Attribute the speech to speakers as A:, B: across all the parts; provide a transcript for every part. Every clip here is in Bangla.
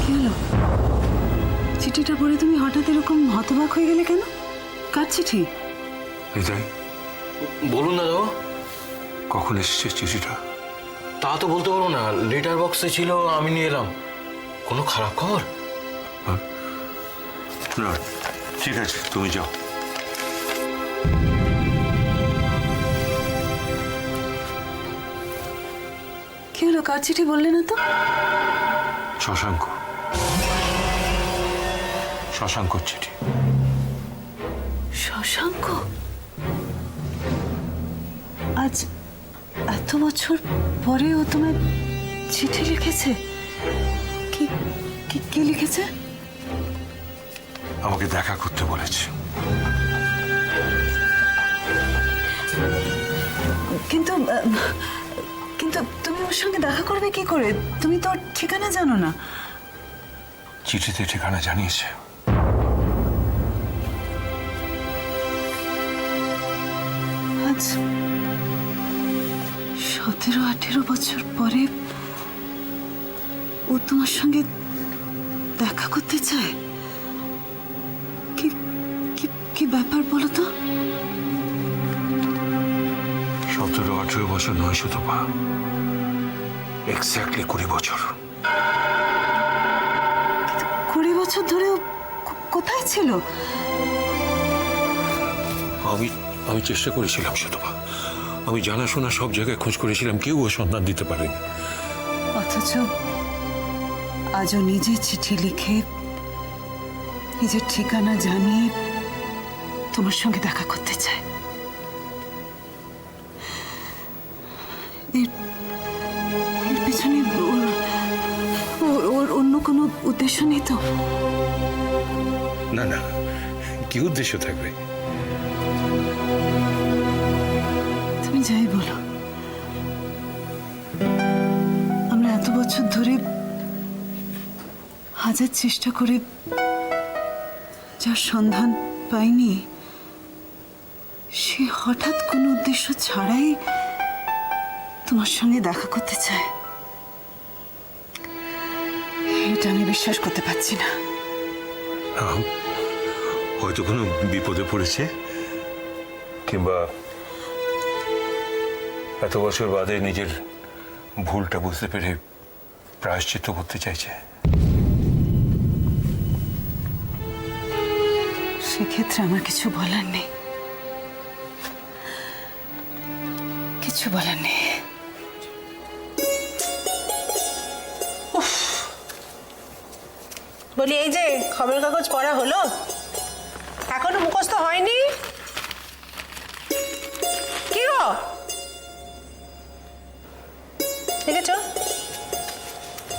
A: কি হলো? চিঠিটা পড়ে তুমি হঠাৎ এরকম হতবাক হয়ে গেলে কেন? কার চিঠি?
B: হৃদয়,
C: বলুন না দাও।
B: কখন এসেছে চিঠিটা?
C: তা তো বলতে পারবো না, লেটার বক্সে ছিল, আমি নিয়ে এলাম। কোনো খারাপ খবর?
B: না, ঠিক আছে, তুমি যাও।
A: কি হলো? কার চিঠি বললে না তো?
B: শশাঙ্ক, শশাঙ্কর চিঠি।
A: শশাঙ্ক? আজ এত বছর পরে ও তোমায় চিঠি লিখেছে? কি কি কি লিখেছে?
B: আমাকে দেখা করতে বলেছে।
A: কিন্তু কিন্তু তুমি ওর সঙ্গে দেখা করবে কি করে? তুমি তো ওর ঠিকানা জানো না।
B: চিঠিতে ঠিকানা জানিয়েছে।
A: আজ 17-18 বছর পরে ও তোমার সঙ্গে দেখা করতে চায়। কি কি কি ব্যাপার বলো তো?
B: 17-18 বছর নয় শতপা, এক্স্যাক্টলি 20 বছর।
A: 20 বছর ধরে ও কোথায় ছিল?
B: আমি চেষ্টা করেছিলাম শতপা, আমি জানাশোনা সব জায়গায় খোঁজ করেছিলাম, কেউ ও সন্ধান দিতে পারেনি।
A: অথচ আজও নিজে চিঠি লিখে নিজের ঠিকানা জানিয়ে তোমার সঙ্গে দেখা করতে চায়। এর পেছনে ওর অন্য কোনো উদ্দেশ্য নেই তো?
B: না না, কি উদ্দেশ্য থাকবে?
A: তুমি যাই বলো, আমরা এত বছর ধরে হাজার চেষ্টা করে যার সন্ধান পাইনি, সে হঠাৎ কোনো উদ্দেশ্য ছাড়াই তোমার সঙ্গে দেখা করতে চায়। এটা আমি বিশ্বাস করতে পারছি না।
B: হয়তো কোনো বিপদে পড়েছে, কিংবা এত বছর বাদে নিজের ভুলটা বুঝতে পেরে প্রায়শ্চিত্ত করতে চাইছে।
A: সেক্ষেত্রে আমার কিছু বলার নেই, কিছু বলার নেই।
D: বলি, এই যে খবরের কাগজ পড়া হলো, এখনো মুখস্থ হয়নি? কি গো, দেখেছো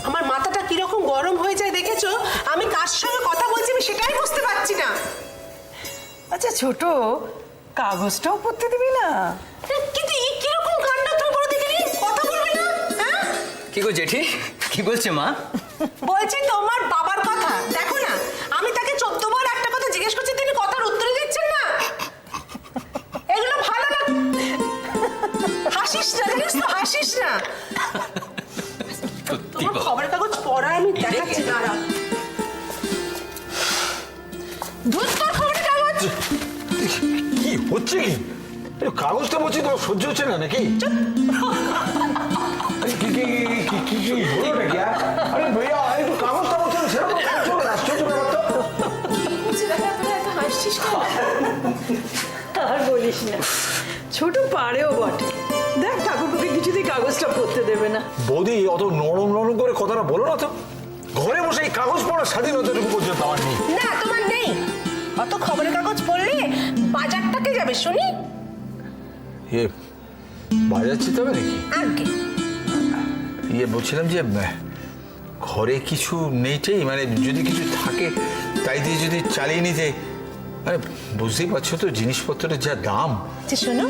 D: আমার মাথাটা কিরকম গরম হয়ে যায়? দেখেছো আমি কার সঙ্গে কথা বলছি আমি সেটাই বুঝতে পারছি না।
E: আচ্ছা ছোট, কাগজটাও পড়তে দিবি না?
D: কিন্তু এই কিরকম কাণ্ড, তুমি বড় দেখিনি কথা বলবি না? হ্যাঁ,
F: কি গো জেঠি, কি বলছে মা?
D: বলছি তোমার বাবার কথা। দেখো না, আমি তাকে 14 বার একটা কথা জিজ্ঞেস করছি, তিনি কথার উত্তরই দিচ্ছেন না। এগুলো ভালো না। হাসিস না, জানিস তো, হাসিস না। তোমার খবরের কাগজ পড়া আমি দেখাচ্ছি, দাঁড়া। ধুর তোর খবরের কাগজ।
G: কি হচ্ছে কি? কাগজটা বলছি তোমার সহ্য হচ্ছে না নাকি? আরে ভাইয়া, একটু কাগজটা বলছেন সেরকম আশ্চর্য ব্যাপার তো।
D: হাসছিস কেন?
E: আর বলিস না, ছোট পারেও বটে। দেখ ঠাকুরকে কিছুতেই কাগজটা পড়তে দেবে না।
G: বৌদি, অত নরম নরম করে কথাটা বলো না তো। ঘরে বসে এই কাগজ পড়ার স্বাধীনতাটুকু পর্যন্ত আমার নেই।
D: না, তোমার নেই। অত খবরের কাগজ পড়লে বাজারটাকে যাবে শুনি।
G: বাজার যেতে হবে নাকি?
D: আগে
G: বলছিলাম যে ঘরে কিছু নেইটেই, মানে যদি কিছু থাকে তাই দিয়ে যদি চালিয়ে নিতে। মানে বুঝতেই পারছো তো জিনিসপত্রের যা দাম।
D: যে শোনো,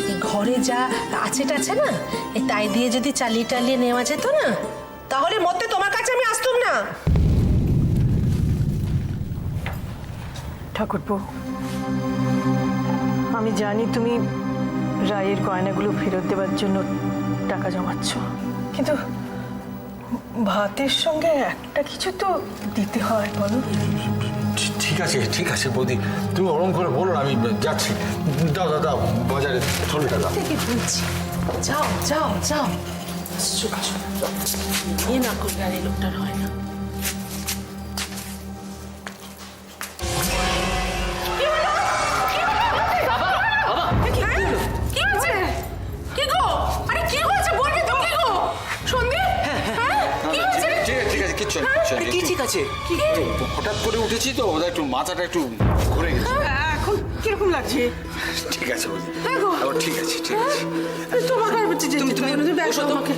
D: এই ঘরে যা আছে টাছে না, এই তাই দিয়ে যদি চালিয়ে টালিয়ে নেওয়া যেত না, তাহলে মতে তোমার কাছে আমি আসতাম না।
E: ঠাকুরপো, আমি জানি তুমি রায়ের গয়নাগুলো ফেরত দেওয়ার জন্য টাকা জমাচ্ছ, কিন্তু ভাতের সঙ্গে একটা কিছু তো দিতে হয় বলো।
G: ঠিক আছে বৌদি, তুমি ওরম করে বলো না, আমি যাচ্ছি। দাও দাদা, বাজারে ছোটটা দাও।
D: থেকে বলছি যাও যাও যাও বিয়ে না করলে আর এই লোকটার হয় না। কি হয়েছে? কি গো? আরে কি হয়েছে বলবি তো? কি গো সন্দীপ? হ্যাঁ কি হয়েছে?
G: ঠিক আছে কিচ্ছু না,
F: কি ঠিক আছে?
G: হঠাৎ করে উঠেছি তো, ওদের একটু মাথাটা একটু ঘুরে গেছে।
E: এখন কিরকম লাগছে?
G: ঠিক আছে বৌদি,
D: দেখো
G: ঠিক আছে।
D: তোমার কার হচ্ছে যে তুমি দেখো তোমাকে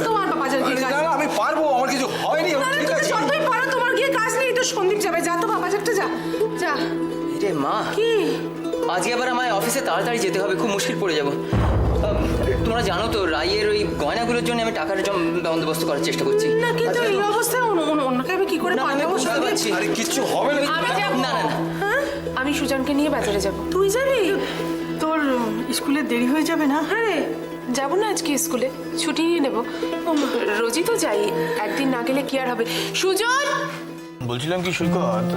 D: তোমার বাবা বাজার গিয়ে কাজ
G: দাঁড়া, আমি পারবো, আমার কিছু হয়নি, ঠিক আছে।
D: যতই পারো তোমার গিয়ে কাজ নেই তো সন্দীপ যাবে যা তো বাবা বাজারটা যা যা
F: রে মা,
D: কি
F: আজকে আবার আমায় অফিসে তাড়াতাড়ি যেতে হবে, খুব মুশকিল পড়ে যাবো। তোমরা জানো তো রাইয়ের ওই গয়নাগুলোর জন্য আমি টাকার বন্দোবস্ত করার চেষ্টা করছি।
D: না কিন্তু এই অবস্থায় অন্যকে আমি কি করে
F: না, আমি
D: পাঠাবো
F: বুঝতে
D: সন্দীপ?
F: পারছি।
G: আরে কিচ্ছু হবে না।
D: আমি যাবো
F: না, না, না।
D: হ্যাঁ আমি সুজনকে নিয়ে বাজারে যাব তুই যাবি?
E: তোর স্কুলে দেরি হয়ে যাবে না?
D: হ্যাঁ রে, যাবো না আজকে স্কুলে, ছুটি নিয়ে নেবো। রোজই তো যাই, একদিন না গেলে কি আর হবে। সুজন
H: বলছিলাম কি সৈকত,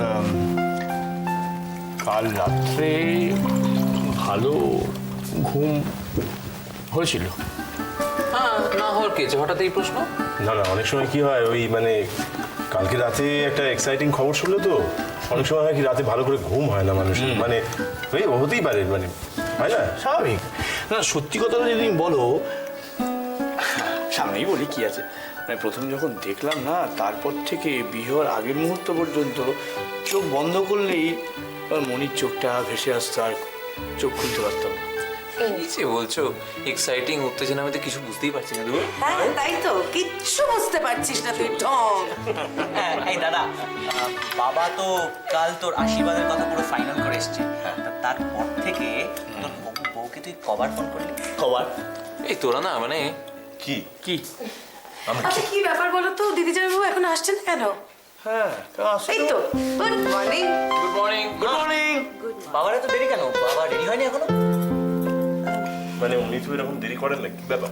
H: কাল রাত্রে ভালো ঘুম হয়েছিল?
C: হ্যাঁ, না হওয়ার কি আছে? হঠাৎ এই প্রশ্ন?
H: না না, অনেক সময় কি হয়, ওই মানে কালকে রাতে একটা এক্সাইটিং খবর শুনলো তো, অনেক সময় হয় কি রাতে ভালো করে ঘুম হয় না মানুষের, মানে ওই হতেই পারে, মানে হয় না, স্বাভাবিক। না সত্যি কথা যদি বলো, সামনেই বলি কি আছে, মানে প্রথম যখন দেখলাম না, তারপর থেকে বিয়ে হওয়ার আগের মুহূর্ত পর্যন্ত চোখ বন্ধ করলেই আমার মনির চোখটা ভেসে আসতো, আর চোখ খুলতে পারতাম না।
C: কি যে বলছো? এক্সাইটিং উত্তেজনা, আমি তো কিছু বুঝতেই পারছি না। তুমি
D: হ্যাঁ তাই তো কিচ্ছু বুঝতে পারছিস না তুই ঢং।
F: এই দাদা, বাবা তো কাল তোর আশীর্বাদের কথা পুরো ফাইনাল করে এসছে। তারপর থেকে তোর বউকে তুই কবার ফোন করলি?
H: খবর
C: এই তোরা না, মানে
H: কি কি
D: আচ্ছা কি ব্যাপার বলো তো, দিদি জামাইবাবু এখন আসছেন না কেন?
H: হ্যাঁ
D: এই তো good morning.
C: Good morning.
H: Good morning.
F: বাবার এত দেরি কেন? বাবা রেডি হয়নি এখনো?
H: মানে উনি তো এরকম দেরি করেন না, কি ব্যাপার?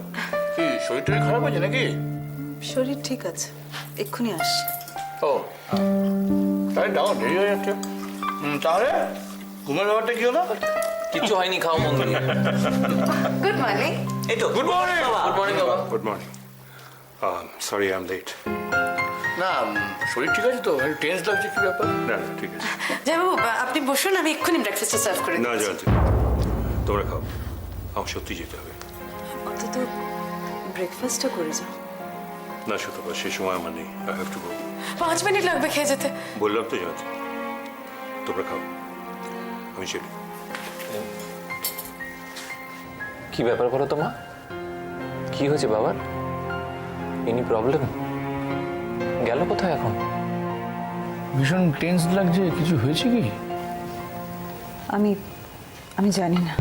G: কি শরীরটা খারাপ হয়েছে নাকি?
A: শরীর ঠিক আছে, এক্ষুনি আসছি।
G: ও তাই দাও, দেরি হয়ে যাচ্ছে। তাহলে ঘুমের ব্যাপারটা কি হলো?
C: কিচ্ছু হয়নি, খাও মন দিয়ে।
D: Good morning.
F: এই তো গুড মর্নিং বাবা।
C: গুড মর্নিং বাবা।
B: Good morning. Sorry I am late.
G: না শরীর ঠিক আছে তো, টেন্স লাগছে, কি ব্যাপার?
B: না ঠিক আছে।
D: জামাইবাবু আপনি বসুন, আমি এক্ষুনি ব্রেকফাস্টটা সার্ভ করে
B: না
D: দিচ্ছি।
B: জানতে, তোমরা খাও, আমার সত্যি যেতে হবে।
A: অন্তত ব্রেকফাস্টটা করে যাও।
B: না সুতপা, সে সময় আমার নেই, I have to go.
D: 5 minute লাগবে খেয়ে যেতে।
B: বললাম তো জানতে, তোমরা খাও, আমি চলি।
C: কি ব্যাপার বলো তো মা? কি হয়েছে বাবার? Any problem? গেল কোথায় এখন?
H: ভীষণ টেন্স লাগছে, কিছু হয়েছে কি?
A: আমি জানি না।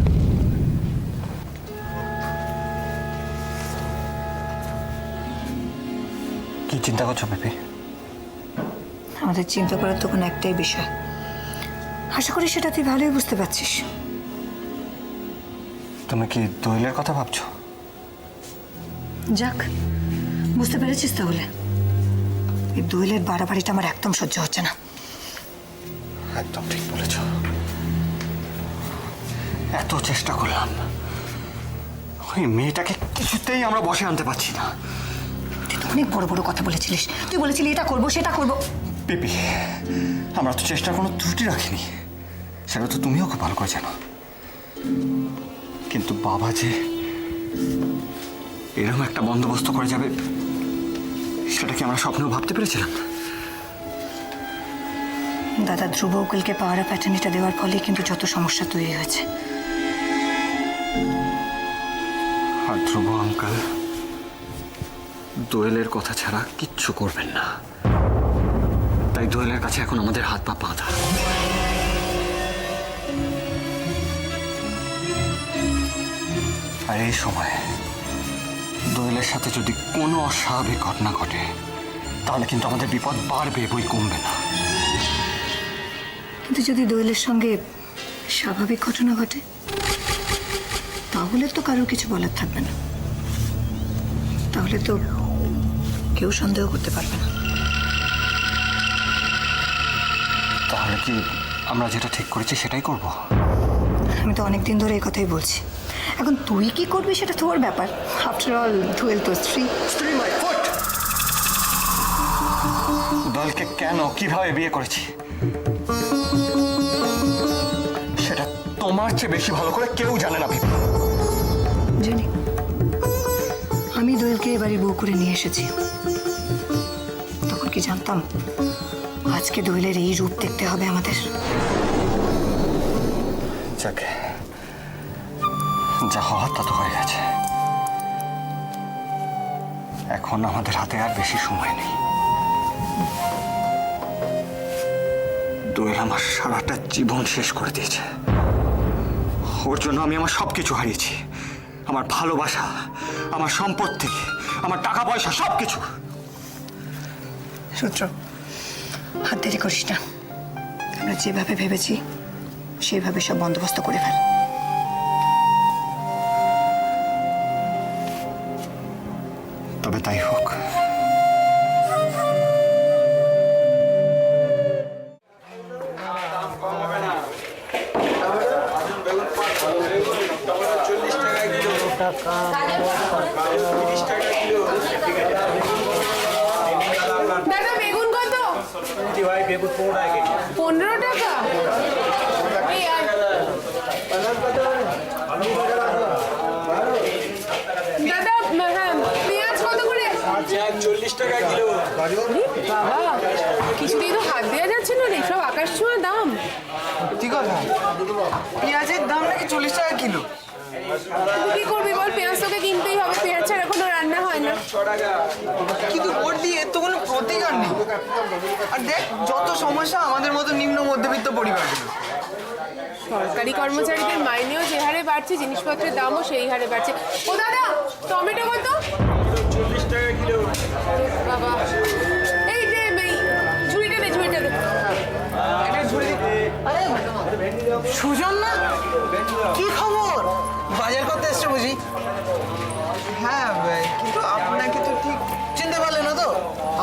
F: কি চিন্তা করছো পেপে?
I: আমাদের চিন্তা করার তো কোনো একটাই বিষয়, আশা করি সেটা তুই ভালোই বুঝতে পারছিস।
F: তুমি কি দোয়েলের কথা ভাবছো?
I: যাক, বুঝতে পেরেছিস তাহলে। এই দোয়েলের বাড়াবাড়িটা আমার একদম সহ্য হচ্ছে না।
F: একদম ঠিক বলেছ। এত চেষ্টা করলাম, ওই মেয়েটাকে কিছুতেই আমরা বসে আনতে পারছি না।
I: তুই তো অনেক বড় বড় কথা বলেছিলিস, তুই বলেছিলি এটা করবো সেটা করবো।
F: পিপি, আমরা তো চেষ্টার কোনো ত্রুটি রাখিনি, সেটা তো তুমিও খুব ভালো করে জানো। কিন্তু বাবা যে এরকম একটা বন্দোবস্ত করে যাবে, সেটা কি আমরা স্বপ্নেও ভাবতে পেরেছিলাম?
I: দাদা ধ্রুব উকিলকে পাওয়ার প্যাটার্নিটা দেওয়ার ফলে কিন্তু যত সমস্যা তৈরি হয়েছে।
F: আর ধ্রুব আঙ্কাল দোয়েলের কথা ছাড়া কিচ্ছু করবেন না, তাই দোয়েলের কাছে এখন আমাদের হাত পা বাঁধা। আর এই সময় দোয়েলের সাথে যদি কোনো অস্বাভাবিক ঘটনা ঘটে, তাহলে কিন্তু আমাদের বিপদ বাড়বে, বই কমবে না।
I: কিন্তু যদি দোয়েলের সঙ্গে স্বাভাবিক ঘটনা ঘটে, তাহলে তো কারোর কিছু বলার থাকবে না। তাহলে তো কেউ সন্দেহ করতে পারবে না।
J: তাহলে কি আমরা যেটা ঠিক করেছি সেটাই করব?
I: আমি তো অনেকদিন ধরে এই কথাই বলছি। এখন তুই কি করবি সেটা তোর ব্যাপার। আফটার অল দোয়েল তো স্ত্রী।
J: দলকে কেন কিভাবে বিয়ে করেছি সেটা তোমার চেয়ে বেশি ভালো করে কেউ জানে না বিপি।
I: জানি, আমি দোয়েলকে এবারে বউ করে নিয়ে এসেছি। তখন কি জানতাম আজকে দোয়েলের এই রূপ দেখতে হবে আমাদের?
J: যাকে যা হওয়ার তা তো হয়ে গেছে। এখন আমাদের হাতে আর বেশি সময় নেই। দোয়েল আমার সারাটা জীবন শেষ করে দিয়েছে। ওর জন্য আমি আমার সবকিছু হারিয়েছি, আমার ভালোবাসা, আমার সম্পত্তি, আমার টাকা পয়সা, সবকিছু।
I: সূত্র, হাত দেরি করিস না। আমরা যেভাবে ভেবেছি সেভাবে সব বন্দোবস্ত করে ফেল।
J: তবে তাই হোক।
D: দাদা বেগুন কত? 15 টাকা। এই আর দাদা, হ্যাঁ, পেঁয়াজ কত করে?
K: 40 টাকা কিলো।
D: বাবা, কিছুতেই তো হাত দেওয়া যাচ্ছে না রে, সব আকাশ ছোঁয়া দাম।
K: কি কথা? পেঁয়াজের দাম নাকি 40 টাকা কিলো?
D: তুই কি করবি বল, পেঁয়াজ তোকে কিনতেই হবে, পেঁয়াজ ছাড়া কোনো রান্না হয় না।
K: কিন্তু ওর দিয়ে এর তো কোনো প্রতিকার নেই। আর দেখ, যত সমস্যা আমাদের মতো নিম্ন মধ্যবিত্ত পরিবারগুলো।
D: সরকারি কর্মচারীদের মাইনেও যে হারে বাড়ছে, জিনিসপত্রের দামও সেই হারে বাড়ছে। ও দাদা, টমেটো কত?
K: 40 টাকা কিলো।
D: বাবা, এই যে এই ঝুড়িটা দে, ঝুড়িটা দে।
K: এটা ঝুড়ি দে। আরে সুজন না? কি খবর? বাজার করতে এসছো বুঝি? হ্যাঁ, কিন্তু আপনাকে তো ঠিক চিনতে পারলে না তো?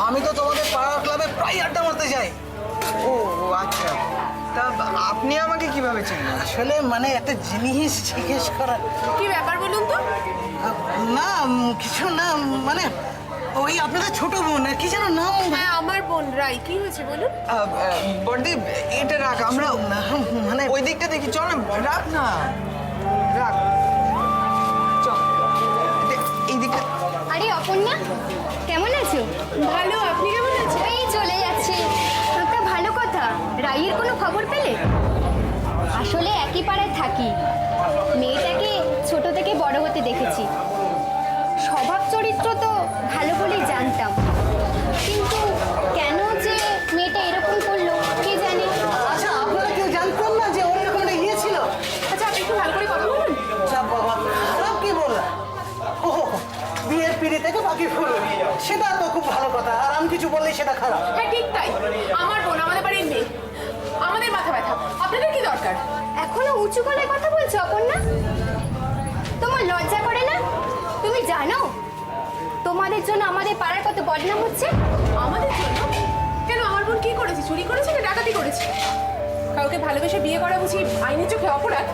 K: আমি তো তোমাদের পাড়া ক্লাবে প্রায় আড্ডা মারতে যাই। ও আচ্ছা, তা আপনি আমাকে কিভাবে চিনলেন? আসলে মানে একটা জিনিস জিজ্ঞেস করা।
D: কি ব্যাপার বলুন তো?
K: না, কিছু না, মানে ওই আপনাদের ছোট বোন কি যেন নাম?
D: হ্যাঁ, আমার বোন রাই। কি হয়েছে বলুন?
K: বর্দি, এটা রাখ, আমরা মানে ওই দিকটা দেখি। চল না, রাখ না, রাখ, চল এই দিকটা।
L: আরে অপর্ণা, কেমন আছো?
D: ভালো, আপনি কেমন আছেন?
L: এই চলে যাচ্ছে। তা ভালো কথা, রাইয়ের কোনো খবর পেলে? আসলে একই পাড়ায় থাকি, মেয়েটাকে ছোট থেকে বড় হতে দেখেছি। স্বভাব চরিত্র তো ভালো বলেই জানতাম, কিন্তু কেন যে মেয়েটা এরকম করলো কে জানে।
K: আচ্ছা, আপনারা কেউ জানতেন না যে ওর এরকম একটা ইয়ে ছিল?
D: আচ্ছা, আপনি একটু ভালো করে কথা বলুন।
K: সব বাবা, খারাপ কি বললাম? ও, বিয়ের পিড়ি থেকে বাকি ফুল, সেটা তো খুব ভালো কথা। আর আমি কিছু বললে সেটা খারাপ।
D: হ্যাঁ, ঠিক তাই। আমার বোন, আমাদের বাড়ির মেয়ে, আমাদের মাথা ব্যথা। আপনাদের কি দরকার?
L: এখনো উঁচু গলায় কথা বলছো অপর্ণা? তোমার লজ্জা করে না? তুমি জানো তোমাদের জন্য আমাদের পাড়ার কত বদনাম হচ্ছে?
D: আমাদের জন্য? কেন, আমার বোন কি করেছে? চুরি করেছে না ডাকাতি করেছে? কাউকে ভালোবেসে বিয়ে করা বুঝি আইনের চোখে অপরাধ?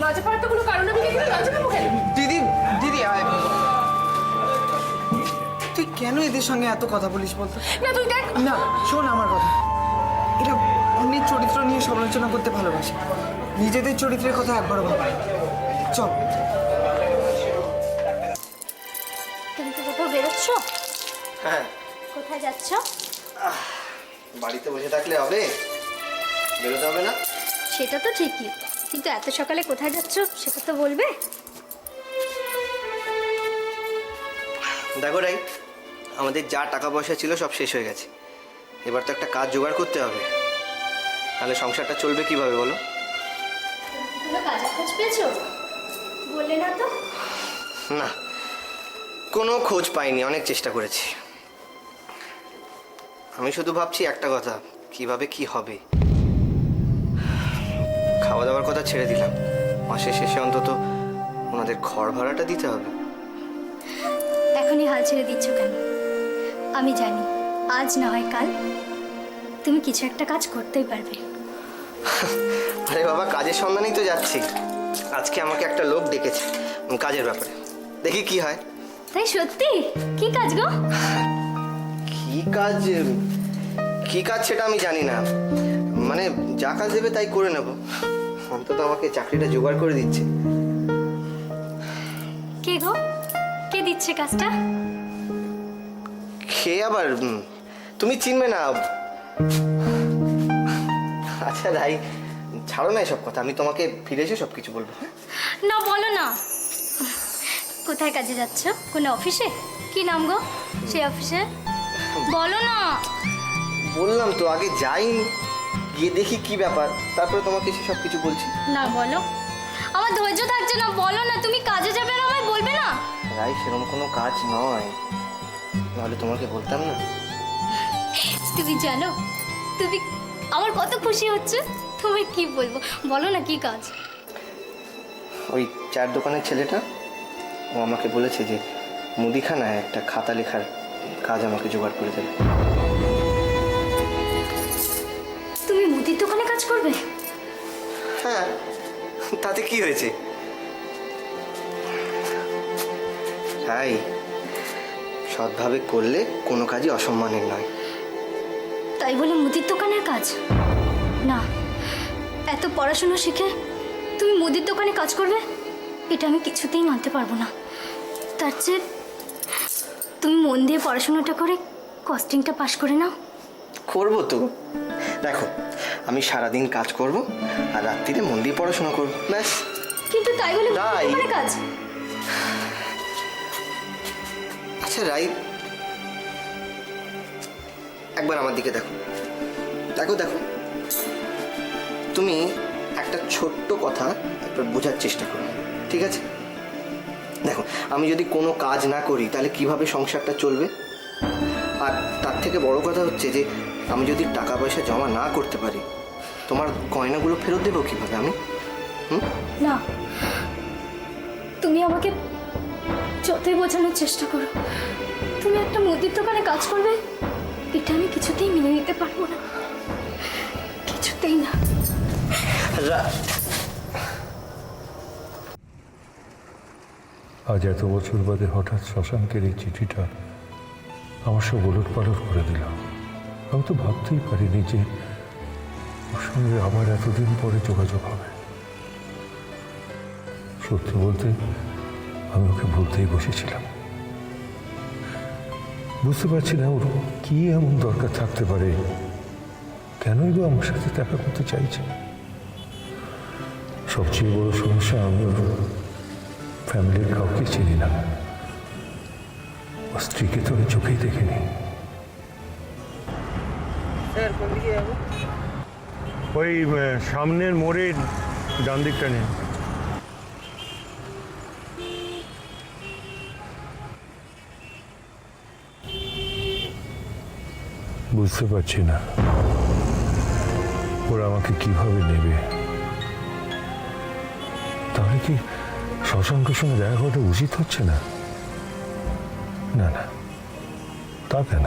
D: লজ্জা পাওয়ার তো কোনো কারণ আমি দেখি না। লজ্জা পাবো কেন?
K: দিদি, দিদি আয়। তুই কেন এদের সঙ্গে এত কথা বলিস বলতো?
D: না, তুই দেখ
K: না, শোন আমার কথা। এটা অন্যের চরিত্র নিয়ে সমালোচনা করতে ভালোবাসে, নিজেদের চরিত্রের কথা একবারও ভাবে না। চল।
L: তুমি তো কোথাও বেরোচ্ছ?
M: হ্যাঁ,
L: কোথায় যাচ্ছ?
M: বাড়িতে বসে থাকলে হবে? বেরোতে হবে না?
L: সেটা তো ঠিকই, কিন্তু এত সকালে কোথায় যাচ্ছ সেটা তো বলবে।
M: দেখো রাই, আমাদের যা টাকা পয়সা ছিল সব শেষ হয়ে গেছে। এবার তো একটা কাজ জোগাড় করতে হবে, তাহলে সংসারটা চলবে কিভাবে বলো?
L: কোনো কাজের খোঁজ পেয়েছো? বললে না তো।
M: না, কোনো খোঁজ পাইনি, অনেক চেষ্টা করেছি। আমি শুধু ভাবছি একটা কথা, কিভাবে কি হবে। খাওয়া দাওয়ার কথা ছেড়ে দিলাম, মাসের শেষে অন্তত ওনাদের ঘর ভাড়াটা দিতে হবে।
L: এখনই হাল ছেড়ে দিচ্ছ কেন? আমি জানি আজ না হয় কাল তুমি কিছু একটা কাজ করতেই পারবে।
M: আরে বাবা, কাজের সন্ধানেই তো যাচ্ছি। আজকে আমাকে একটা লোক ডেকেছে কাজের ব্যাপারে, দেখি কি হয়।
L: তাই সত্যি? কি কাজ গো?
M: কি কাজ সেটা আমি জানি না, মানে যা কাজ দেবে তাই করে নেব। অন্তত আমাকে চাকরিটা জোগাড় করে দিচ্ছে।
L: কে গো? কে দিচ্ছে কাজটা?
M: কে আবার? তুমি চিনবে না। আচ্ছা রাই, ছাড়ো না এসব কথা, আমি তোমাকে ফিরে এসে সব কিছু বলবো।
L: না বলো না। কোথায় কাজে যাচ্ছ? কোন অফিসে? কি নাম গো সেই অফিসে? বলো না।
M: বললাম তো, আগে যাই, গিয়ে দেখি কি ব্যাপার, তারপরে তোমাকে এসে সব কিছু বলছি।
L: না বলো, আমার ধৈর্য থাকছে না। বলো না, তুমি কাজে যাবে না, আমায় বলবে না?
M: রাই, সেরকম কোনো কাজ নয়, নাহলে তোমাকে বলতাম না।
L: তুমি জানো তুমি আমার কত খুশি হচ্ছে। তোমায় কি বলবো, বলো না কি কাজ?
M: ওই চার দোকানের ছেলেটা, ও আমাকে বলেছে যে মুদিখানায় একটা খাতা লেখার কাজ আমাকে জোগাড় করে দেবে।
L: তুমি মুদির দোকানে কাজ করবে?
M: হ্যাঁ, তাতে কি হয়েছে? তাই সৎভাবে করলে কোনো কাজই অসম্মানের নয়।
L: তাই বলে মুদির দোকানের কাজ? না, এত পড়াশোনা শিখে তুমি মুদির দোকানে কাজ করবে, এটা আমি কিছুতেই মানতে পারবো না। তার চেয়ে তুমি মন দিয়ে পড়াশোনাটা করে কস্টিংটা পাশ করে নাও।
M: করবো তো। দেখো, আমি সারাদিন কাজ করব আর রাত্রিরে মন দিয়ে পড়াশোনা করবো, ব্যাস।
L: কিন্তু তাই বলে মুদির দোকানে কাজ?
M: আচ্ছা রাই, একবার আমার দিকে দেখো। দেখো দেখো, তুমি একটা ছোট্ট কথা একবার বোঝার চেষ্টা করো, ঠিক আছে? দেখো, আমি যদি কোনো কাজ না করি তাহলে কিভাবে সংসারটা চলবে? আর তার থেকে বড় কথা হচ্ছে যে আমি যদি টাকা পয়সা জমা না করতে পারি, তোমার গয়নাগুলো ফেরত দেবো কিভাবে আমি?
L: না, তুমি আমাকে যতই বোঝানোর চেষ্টা করো, তুমি একটা মুদির দোকানে কাজ করবে, এটা আমি কিছুতেই মেনে নিতে পারবো না, কিছুতেই না।
B: আজ এত বছর বাদে হঠাৎ শশাঙ্কের এই চিঠিটা আমার সব ওলট পালট করে দিল। আমি তো ভাবতেই পারিনি যে ওর সঙ্গে আবার এতদিন পরে যোগাযোগ হবে। সত্যি বলতে আমি ওকে বলতেই বসেছিলাম। বুঝতে পারছি না ওর কি এমন দরকার থাকতে পারে, কেনই বা আমার সাথে দেখা করতে চাইছে। সবচেয়ে বড় সমস্যা, আমি ওর ফ্যামিলির কাউকে চিনি না। ওর স্ত্রীকে তো আমি চোখেই দেখিনি। ওই সামনের মোড়ের ডান দিকটা নেই। বুঝতে পারছি না ওরা আমাকে কিভাবে নেবে। তাহলে কি শশাঙ্কের সঙ্গে দেখা করাটা উচিত হচ্ছে না? না না, তা কেন?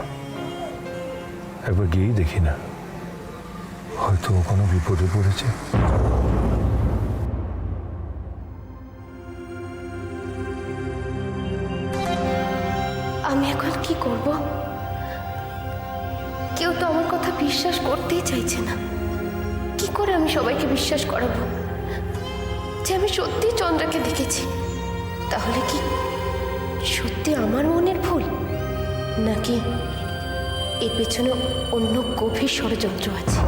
B: একবার গিয়েই দেখি না, হয়তো ও কোনো বিপদে পড়েছে।
N: আমি এখন কি করব? কেউ তো আমার কথা বিশ্বাস করতেই চাইছে না। কি করে আমি সবাইকে বিশ্বাস করাবো যে আমি সত্যি চন্দ্রাকে দেখেছি? তাহলে কি সত্যি আমার মনের ভুল, নাকি এর পেছনে অন্য গভীর ষড়যন্ত্র আছে?